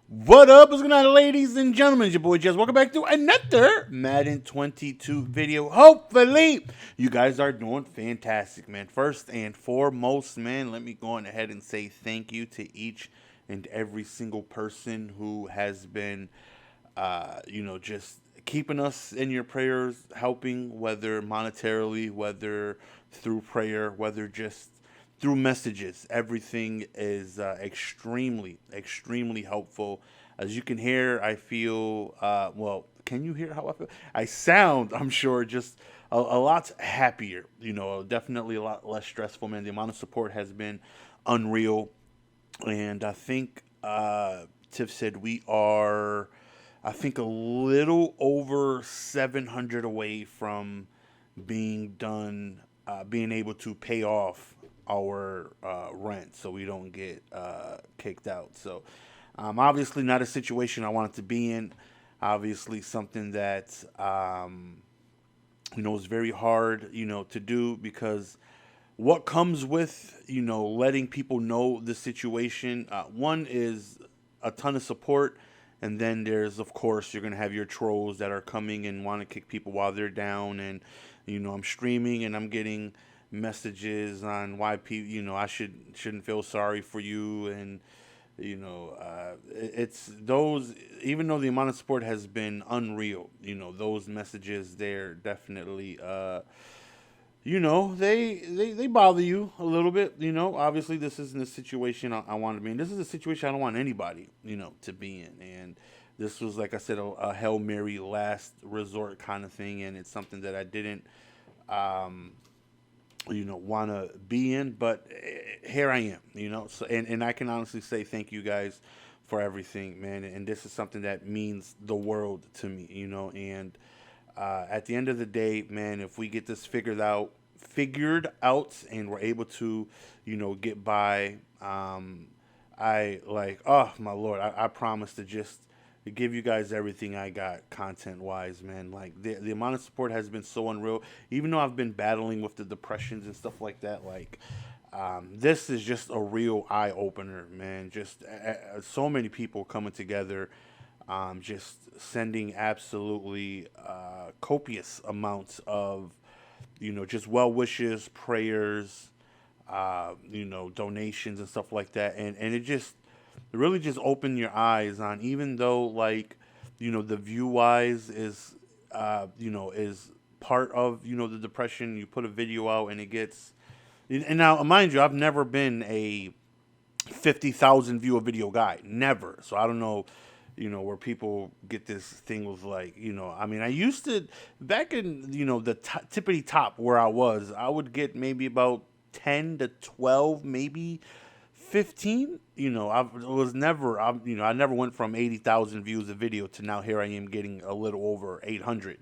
What up? What's going on, ladies and gentlemen? It's your boy Jez. Welcome back to another Madden 22 video. Hopefully, you guys are doing fantastic, man. First and foremost, man, let me go on ahead and say thank you to each and every single person who has been, just keeping us in your prayers, helping, whether monetarily, whether through prayer, whether just through messages. Everything is extremely helpful. As you can hear, I feel, can you hear how I feel? I sound, I'm sure, just a lot happier, definitely a lot less stressful, man. The amount of support has been unreal. And I think Tiff said we are, I think, a little over 700 away from being done, being able to pay off our rent so we don't get kicked out. So, obviously, not a situation I wanted to be in. Obviously, something that, is very hard, to do because what comes with letting people know the situation, one is a ton of support, and then there's, of course, you're going to have your trolls that are coming and want to kick people while they're down. And I'm streaming and I'm getting messages on why people, I shouldn't feel sorry for you. And it's those, even though the amount of support has been unreal, those messages, they're definitely they bother you a little bit. Obviously, this isn't a situation I want to be in. This is a situation I don't want anybody, to be in. And this was, like I said, a Hail Mary last resort kind of thing. And it's something that I didn't, um, want to be in. But here I am, So, and I can honestly say thank you guys for everything, man. And this is something that means the world to me, And at the end of the day, man, if we get this figured out, and we're able to, get by, I like, oh my lord, I promise to just give you guys everything I got content wise, man. Like the amount of support has been so unreal. Even though I've been battling with the depressions and stuff like that, like this is just a real eye opener, man. Just so many people coming together, just sending absolutely copious amounts of, just well wishes, prayers, donations and stuff like that, and it really just opened your eyes on, even though, like, the view wise is part of, the depression. You put a video out and it gets, and now mind you, I've never been a 50,000 view a video guy. Never. So I don't know, where people get this thing with, like, I mean, I used to, back in, the tippity top where I would get maybe about 10 to 12, maybe 15. I was never, I never went from 80,000 views a video to now here I am getting a little over 800.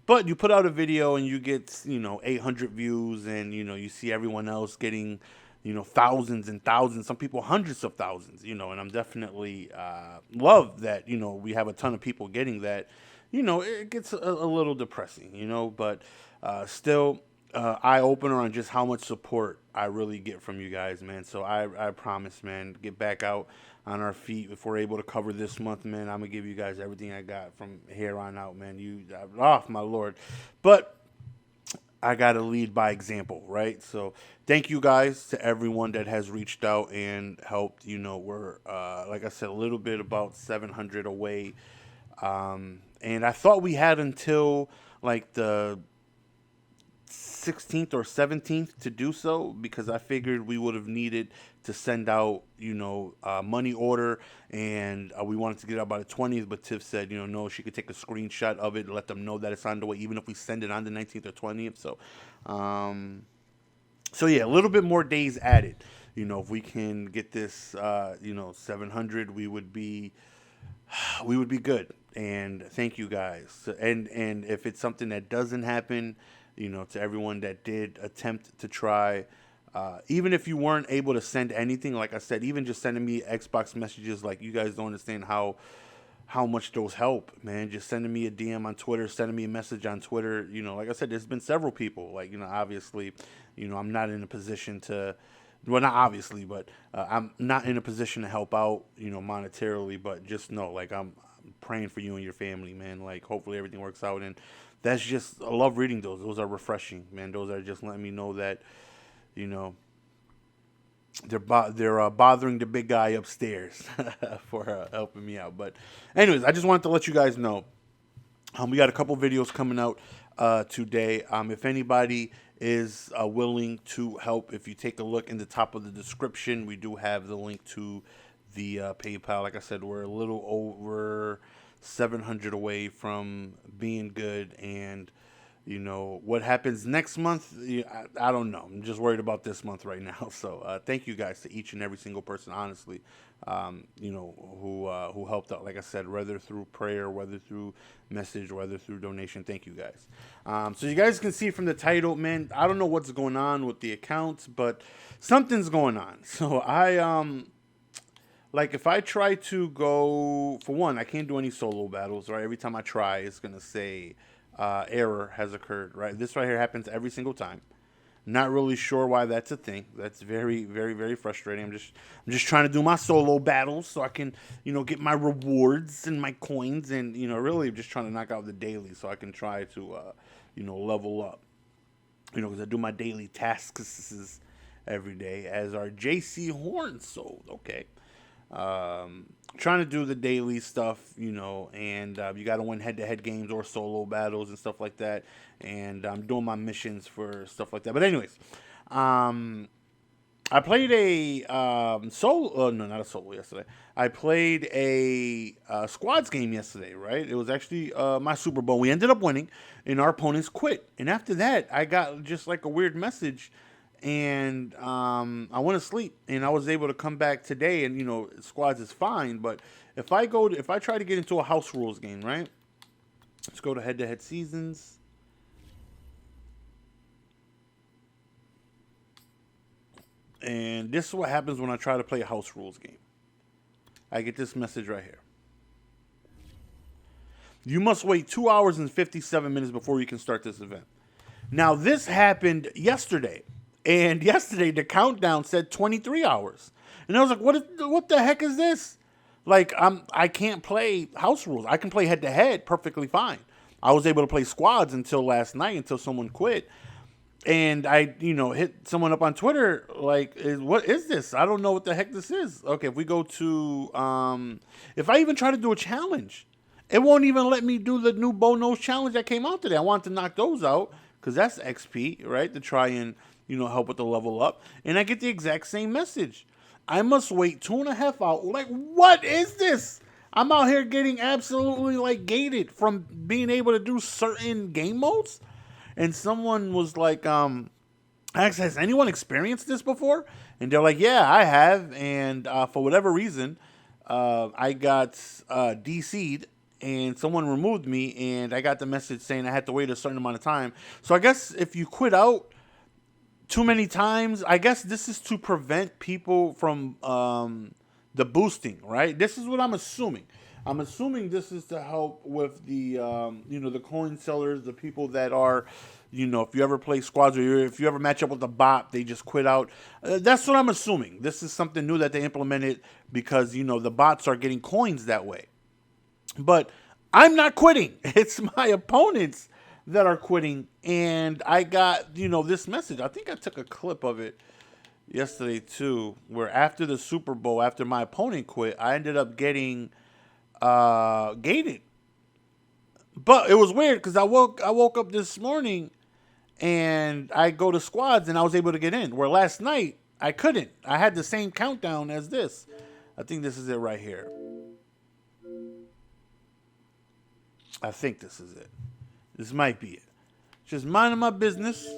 But you put out a video and you get, 800 views, and, you see everyone else getting, thousands and thousands, some people hundreds of thousands, and I'm definitely love that, we have a ton of people getting that. It gets a little depressing, but still, eye opener on just how much support I really get from you guys, man. So I promise, man, get back out on our feet if we're able to cover this month, man. I'm gonna give you guys everything I got from here on out, man. My lord, but I got to lead by example, right? So thank you guys to everyone that has reached out and helped. We're, like I said, a little bit about 700 away. And I thought we had until like the 16th or 17th to do so, because I figured we would have needed to send out, money order, and we wanted to get out by the 20th. But Tiff said, no, she could take a screenshot of it and let them know that it's on the way, even if we send it on the 19th or 20th. Um, so yeah, a little bit more days added. If we can get this, 700, we would be good. And thank you guys. And if it's something that doesn't happen, to everyone that did attempt to try, even if you weren't able to send anything, like I said, even just sending me Xbox messages, like, you guys don't understand how much those help, man. Just sending me a DM on Twitter, sending me a message on Twitter. Like I said, there's been several people. Like, obviously, I'm not in a position to Well, not obviously, but I'm not in a position to help out, monetarily. But just know, like, I'm praying for you and your family, man. Like, hopefully everything works out. And that's just, I love reading those. Those are refreshing, man. Those are just letting me know that, you know, they're bothering the big guy upstairs for helping me out. But, anyways, I just wanted to let you guys know. We got a couple videos coming out today. If anybody is willing to help, if you take a look in the top of the description, we do have the link to the PayPal. Like I said, we're a little over 700 away from being good, and what happens next month, I don't know. I'm just worried about this month right now. So thank you guys to each and every single person, honestly, who helped out. Like I said, whether through prayer, whether through message, whether through donation. Thank you guys. So you guys can see from the title, man, I don't know what's going on with the accounts, but something's going on. So like if I try to go, for one, I can't do any solo battles, right? Every time I try, it's going to say error has occurred, right? This right here happens every single time. Not really sure why that's a thing. That's very, very, very frustrating. I'm just trying to do my solo battles so I can, get my rewards and my coins, and really just trying to knock out the daily so I can try to, level up. Because I do my daily tasks every day, as our JC Horn sold. Okay. Trying to do the daily stuff, and you got to win head-to-head games or solo battles and stuff like that. And I'm doing my missions for stuff like that. But anyways, I played a solo. No, not a solo yesterday. I played a squads game yesterday. Right? It was actually my Super Bowl. We ended up winning, and our opponents quit. And after that, I got just like a weird message. And I went to sleep, and I was able to come back today, and squads is fine. But if I try to get into a house rules game, right? Let's go to head-to-head seasons, and this is what happens when I try to play a house rules game. I get this message right here. You must wait 2 hours and 57 minutes before you can start this event. Now this happened yesterday. And yesterday, the countdown said 23 hours. And I was like, what the heck is this? Like, I can't play house rules. I can play head-to-head perfectly fine. I was able to play squads until last night, until someone quit. And I, hit someone up on Twitter, like, what is this? I don't know what the heck this is. Okay, if we go to, if I even try to do a challenge, it won't even let me do the new bow nose challenge that came out today. I want to knock those out, because that's XP, right, to try and help with the level up. And I get the exact same message. I must wait 2.5 hours. Like, what is this? I'm out here getting absolutely, like, gated from being able to do certain game modes. And someone was like, asked, has anyone experienced this before? And they're like, yeah, I have. And for whatever reason, I got DC'd. And someone removed me. And I got the message saying I had to wait a certain amount of time. So I guess if you quit out too many times, I guess this is to prevent people from the boosting, right? This is what I'm assuming. I'm assuming this is to help with the the coin sellers, the people that are, if you ever play squads or if you ever match up with a bot, they just quit out. That's what I'm assuming. This is something new that they implemented because the bots are getting coins that way. But I'm not quitting. It's my opponents that are quitting, and I got this message. I think I took a clip of it yesterday too, where after the Super Bowl, after my opponent quit, I ended up getting gated. But it was weird because I woke up this morning and I go to squads and I was able to get in, where last night I couldn't. I had the same countdown as this. I think this is it right here. I think this is it. This might be it. Just minding my business.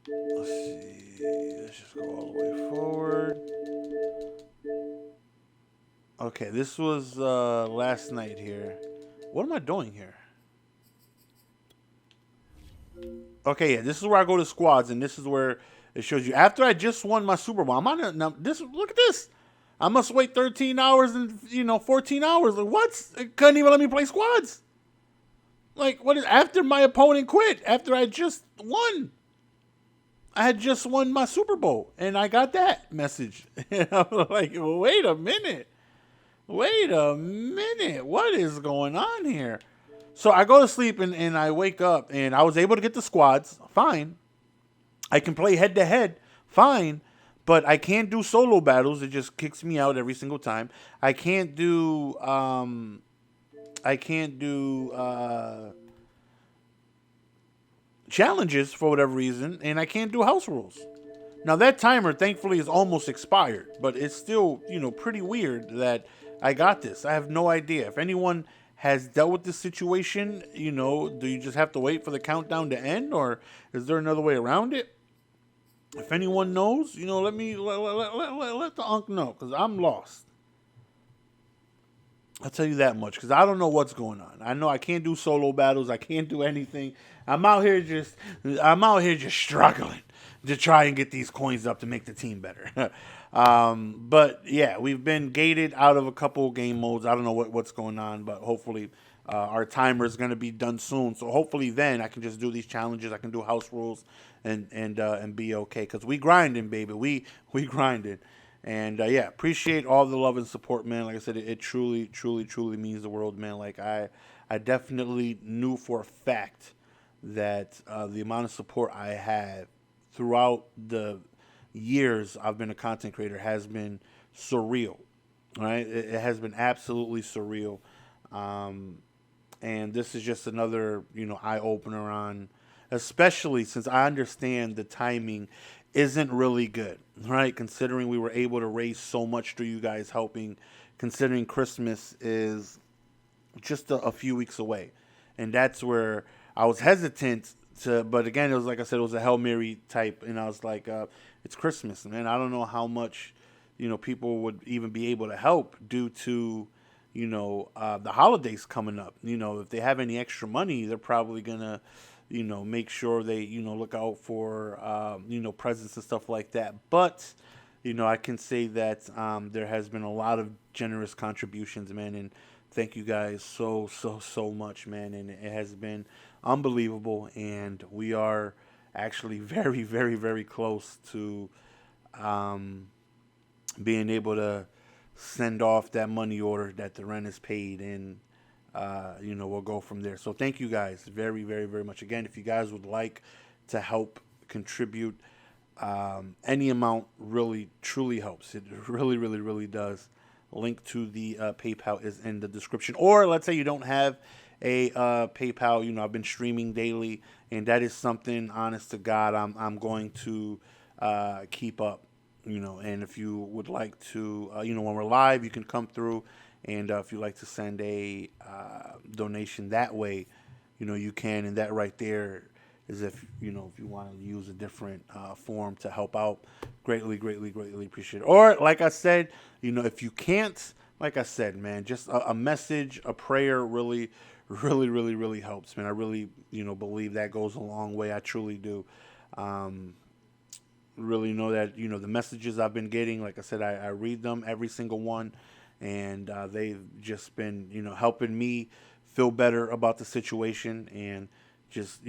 Let's see. Let's just go all the way forward. Okay, this was last night here. What am I doing here? Okay, yeah, this is where I go to squads, and this is where it shows you. After I just won my Super Bowl, I'm on it now. Look at this. I must wait 13 hours and 14 hours. Like, what? It couldn't even let me play squads. Like, what is after my opponent quit? After I just won. I had just won my Super Bowl, and I got that message. And I'm like, wait a minute. Wait a minute. What is going on here? So I go to sleep and I wake up, and I was able to get the squads. Fine. I can play head to head. Fine. But I can't do solo battles. It just kicks me out every single time. I can't do challenges for whatever reason, and I can't do house rules. Now that timer, thankfully, is almost expired, but it's still, pretty weird that I got this. I have no idea if anyone has dealt with this situation. Do you just have to wait for the countdown to end, or is there another way around it? If anyone knows, let the unk know, because I'm lost. I'll tell you that much, because I don't know what's going on. I know I can't do solo battles. I can't do anything. I'm out here just struggling to try and get these coins up to make the team better. But yeah, we've been gated out of a couple game modes. I don't know what's going on, but hopefully our timer is going to be done soon. So hopefully then I can just do these challenges. I can do house rules and be okay, because we grinding, baby. We grinding. And yeah, appreciate all the love and support, man. Like I said, it truly, truly, truly means the world, man. Like I definitely knew for a fact that the amount of support I had throughout the years I've been a content creator has been surreal. Right? It has been absolutely surreal. And this is just another, eye opener on, especially since I understand the timing isn't really good, right? Considering we were able to raise so much through you guys helping, considering Christmas is just a few weeks away. And that's where I was hesitant to, but again, it was like I said, it was a Hail Mary type. And I was like, it's Christmas, man. I don't know how much, people would even be able to help due to, the holidays coming up. If they have any extra money, they're probably going to, make sure they, look out for, presents and stuff like that. But, I can say that there has been a lot of generous contributions, man. And thank you guys so much, man. And it has been unbelievable. And we are actually very, very, very close to being able to send off that money order that the rent is paid, and we'll go from there. So thank you guys very, very, very much. Again, if you guys would like to help contribute, any amount really, truly helps. It really, really, really does. Link to the PayPal is in the description. Or let's say you don't have a PayPal. I've been streaming daily, and that is something, honest to God, I'm going to keep up. And if you would like to, when we're live, you can come through. And if you'd like to send a donation that way, you can. And that right there is if you want to use a different form to help out. Greatly, greatly, greatly appreciate it. Or, like I said, if you can't, like I said, man, just a message, a prayer really, really, really, really helps, man. I really, believe that goes a long way. I truly do. Really know that, the messages I've been getting, like I said, I read them, every single one. And they've just been, helping me feel better about the situation, and just,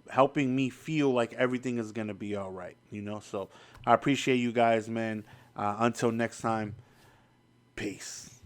helping me feel like everything is going to be all right, So I appreciate you guys, man. Until next time, peace.